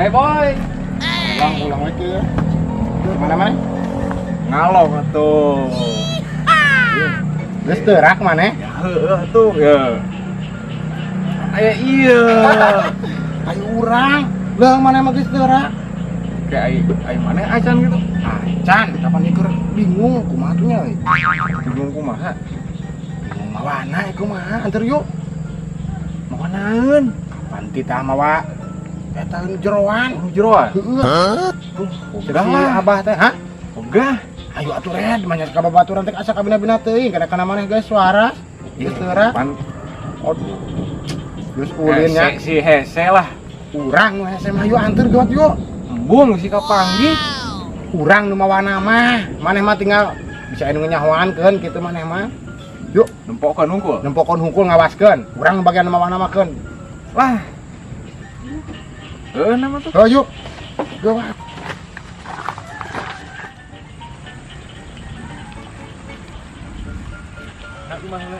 Boy, Ulang lagi ya. Mana? ngalong tuh. Geus teurak maneh. Ya heueuh tuh ya. Aya iya. Ayo urang. Lah maneh mah geus teurak. Kayak ai mana acan gitu. Acan, kapan ieu keur bingung kumaha tuh nya euy. Bingung kumaha? Bingung mawana kumaha antar yuk. Mau naeun? Panti tah mawa eta jeroan. Jeroan. Heeh. Sudah Si lah. Abah teh, ha? Ogah. Ayo atuh red, manya ka babaturan teh asa kabina-bina teuing kana maneh geus suara. Geus teurak. Aduh. Geus ulin nya. Si hese lah. Urang nu hese mah yuk anteur gawat yuk. Embung si kapanggih. Urang nu mawana mah, maneh mah tinggal bisa anu nyahoankeun kitu maneh mah. Yuk, Nempokkeun hungkul. nempokon hungkul ngawaskeun. Urang bagian mawana makeun. Lah. Nama tuh. Oh yuk. Gawat.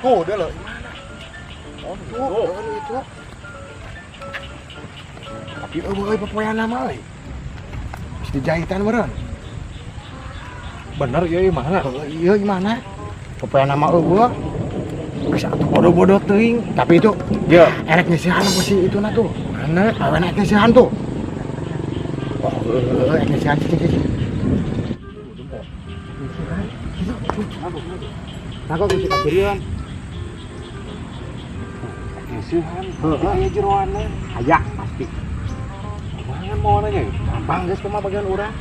Oh, udah loh. Oh, itu. Tapi eueuh papoyan nama euy. Bisa dijahitan meureun. Bener ya mana? Iya gimana? Papoyan nama eueuh. Bisa atuh bodoh-bodoh teuing. Tapi itu Ya. erek ngisihan apa sih itu na tuh? Mana? Awen erek ngisihan tuh. Oh, erek ngisihan cicing. Nah, kok bisa kejadian? Ngisihan. Aya jeroanna. Aya pasti. Mana mau nanya? Gampang guys, cuma bagian urang.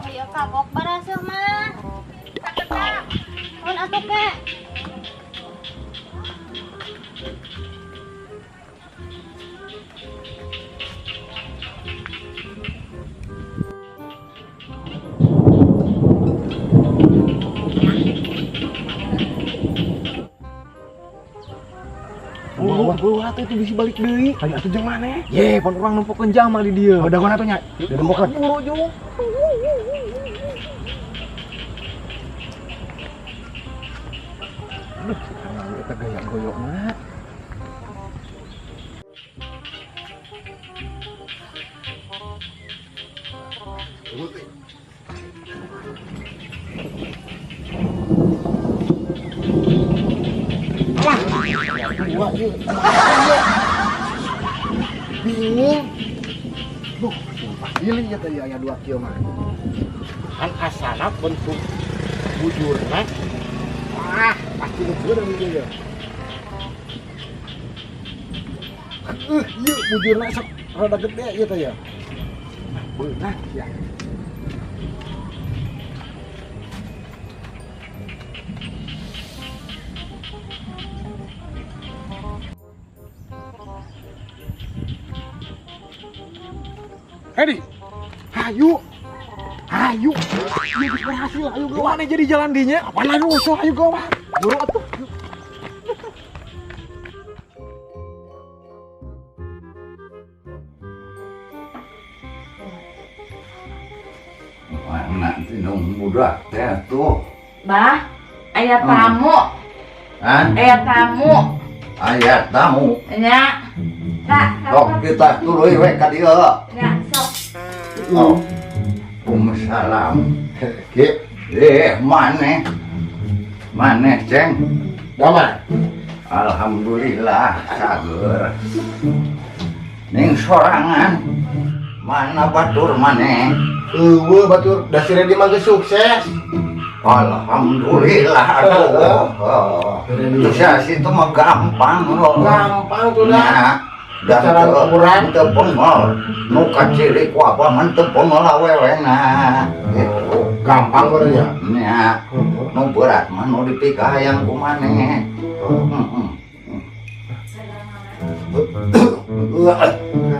Ya kagok baraseuh mah. Saketak. Mun atuh ke. Gua atuh itu bisa balik deui. Ayo atuh jeung maneh. Ye, pon urang numpukkeun jama di dieu. Udah gua atuh nya. Dirembokeun. Buru jeung. Eta gaya goyokna. Bingung. Duh, sumpah gili ya tadi aya 2 kieu mah. Kan asana bentuk bujurna. Wah, pasti bujur ieu. Ieu bujurna sok rada gede ieu teh ya. Beunah ya. Hedi, hayu, hayu, ini berhasil, ayo gawat. Gimana jadi jalan dinya? Apa lagi rusuh, ayo gawat. Buru atuh. Mana tinung muda teh tuh? Bah, aya tamu. Kan? Aya tamu. Ayat tamu. Nya. Tak, Sok kita tuluy we ka dieu. Ya, sok. Oh. Waalaikumsalam. Ki, Maneh. Maneh, Ceng. damai. Alhamdulillah sager. Ning sorangan Mana batur maneh? Batur dasirnya di mah geus sukses. Alhamdulillah atuh. Itu situ mah gampang loh. Gampang tuh dah. Dan Cara ukuran teu pengol. Nu kaciri ku apa man teu pengol awewena. Gitu. gampang berarti ya. Nya, nu berat mah nu dipikah hayang ku maneh.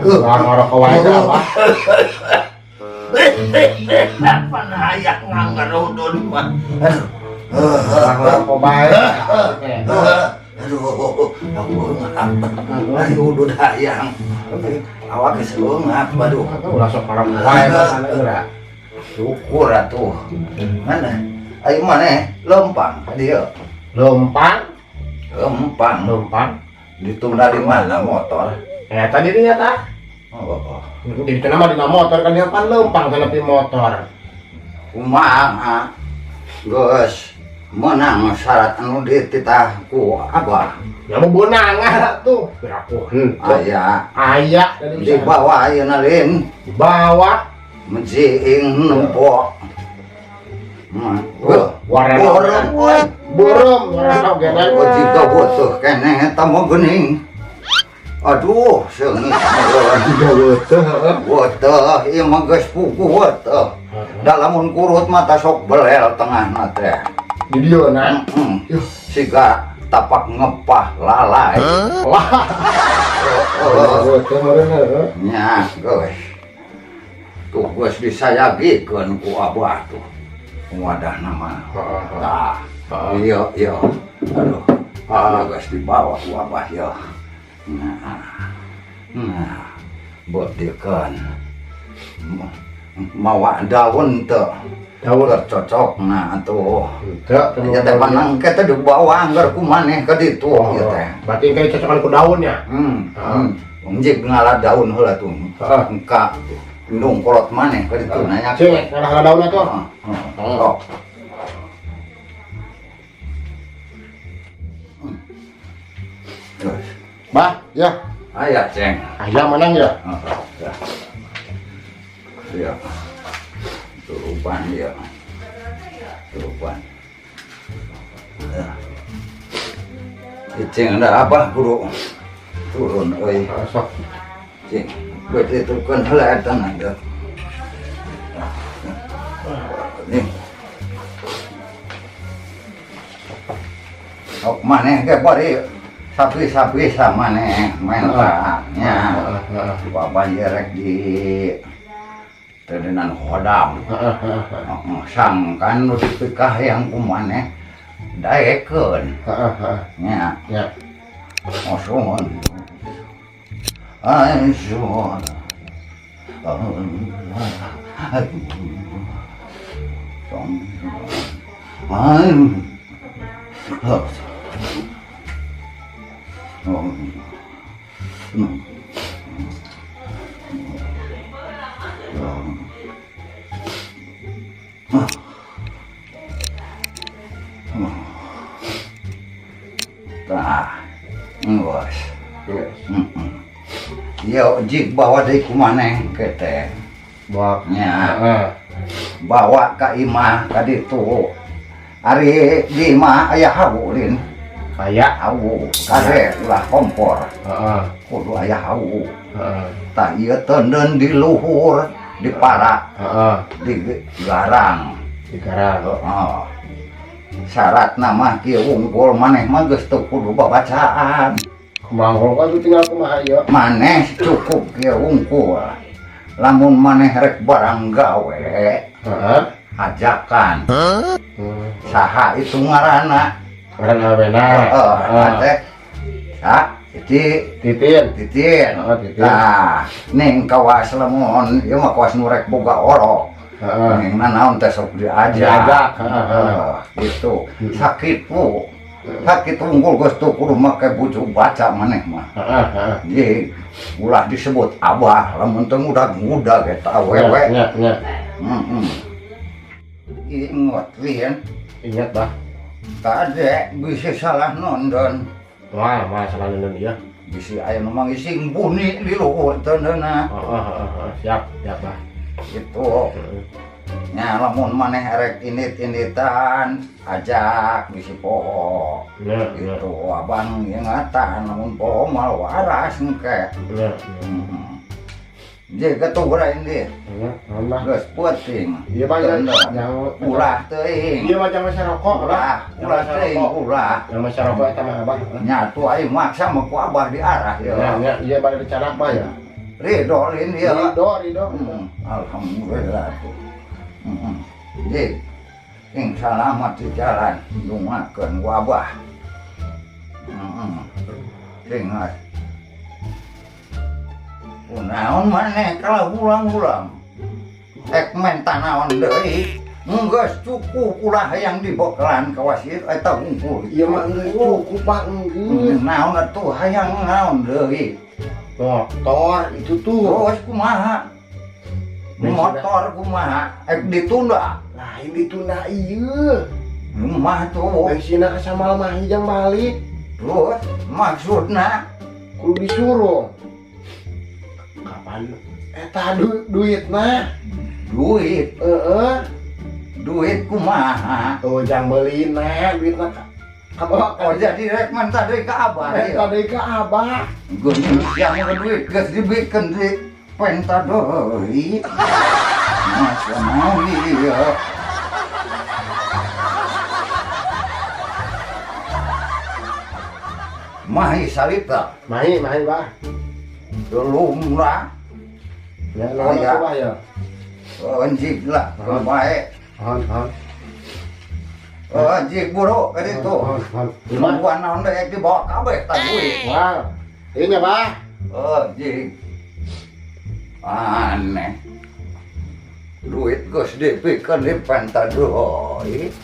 Ngorok wae dah, Pak. Apa hayang ngangarudun mah. Ngorok bae. Aduh, aduh, udud hayang. Awak geus leungap, waduh. Ulah sok parah wae sana geura. Syukur atuh. Mana? Ayo maneh lempang ka dieu. Lempang, Lempang. Ditunda di mana motor? tadi dia tah. Oh. Di sana mah dina motor kan dia pan lempang tapi motor. Kumaha? Geus menang syarat anu dititah ku Abah. Ya mau bonangan tuh. Pirakuheun. Aya dari Di bawah ayeuna lin. Bawa Menjiing nempok. warna burung warna gede. Jika butuh kene tamu gening. Aduh, seungit. Butuh, ieu mah geus puguh butuh. Dalamun kurut mata sok belel tengahna teh. Di dieu na. Siga tapak ngepah lalai. Wah. Nya, geus. Tuh geus disayagikeun ku Abah tuh. Wadah nama. Tah. Iya. Aduh. Geus dibawa ku Abah ya. Nah. Beutekeun. Mawa daun teu. Daun cocok nah atuh. teu Ya teh panang kita dibawa anggar ku maneh ka ditu ieu teh. Berarti kayak cocokan ku daunnya. Njik ngalah daun heula tuh. Engka indung kolot maneh ka ditu nanya. Cek ngalah daunnya tuh. Oh. Terus. Bah, ya. Aya ceng. Ayah menang ya. Ya. Turupan ya. Turupan. Ceng ada apa guru? Turun euy. Sok. Ceng. Berarti turun heula eta ada. Nih. Oh, maneh ke bari sapi-sapi sama maneh main nya. Bapak jerek di tedenan hodam. Sang kan nu dipikah yang kumaneh daekeun. Nya. Mosun. Aisyah. Yo jik bawa deui kumaneh ke teh. Nya. Bawa ka imah ka ditu. Ari di imah aya hawu lin. Aya hawu, kare ulah kompor. Kudu aya hawu. Tah ieu teuneun di luhur, di parak. Di garang. Di garang. Syarat nama kieu wungkul maneh mah geus teu kudu babacaan. Kumaha kan tinggal kumaha ieu. Maneh cukup kieu wungkul. Lamun maneh rek barang gawe, ajakan. Saha itu ngaranna? Ngaran awena. Teh. Titin. Titin. Nah, ning kawas lamun ieu mah kawas nu rek boga orok. Ning naon teh sok diajak. Gitu. Sakit unggul geus teu kudu make bujuk baca maneh mah. Jadi ulah disebut Abah lamun teu ngudag-ngudag eta awewe. Nya. Ingat lian. Ingat bah. Kade bisa salah nonton. Wah, salah nonton dia. Bisi aya nu mangising bunyi di luhur teundeuna. Siap, siap bah. Gitu. Nya lamun maneh erek init-initan ajak bisi poho. Gitu abang ingatan lamun poho mal waras engke. Jadi ketubrain dia. Geus puting. Iya Bang, yang Ulah teuing. Iya macam masyarakat. Ulah teuing ulah. Yang masyarakat eta mah Abah. Nyatu aing maksa mah ku abah diarah Ya, ya. iya bade dicarak Bah ya. Ridho lin dia. Ridho. Alhamdulillah tuh. Jadi ing selamat di jalan dungakeun wabah. Ingat. Naon maneh kalau ulang-ulang. Ek menta naon deui. Geus cukup ulah hayang dibokelan ka wasit eta unggul. Iya mah geus cukup Pak geus. Naon atuh hayang naon deui. Motor itu tuh. Terus kumaha? Motor kumaha? Ek ditunda. Lain ditunda ieu. Mah tuh. Bensinna kasamal mah hijang balik. Terus maksudna Kudu disuruh. Kapan? Eta duitna. duit. Duit kumaha? Tuh jang beulina duitna Oh jadi rek menta deui ka abah. Tadi ke Abah. Geus yang duit geus dibikeun di penta deui. Masa naon ieu? Mahi salita, Mahi Bah. lumrah, Ya, lawan ya. Bah ya. anjing lah, baik. Hon. Anjing buruk kan itu. Kemampuan naon dek dibawa kabeh ta duit. Wah. Ini Bah. Anjing. Aneh. Duit geus dipikeun di penta deui.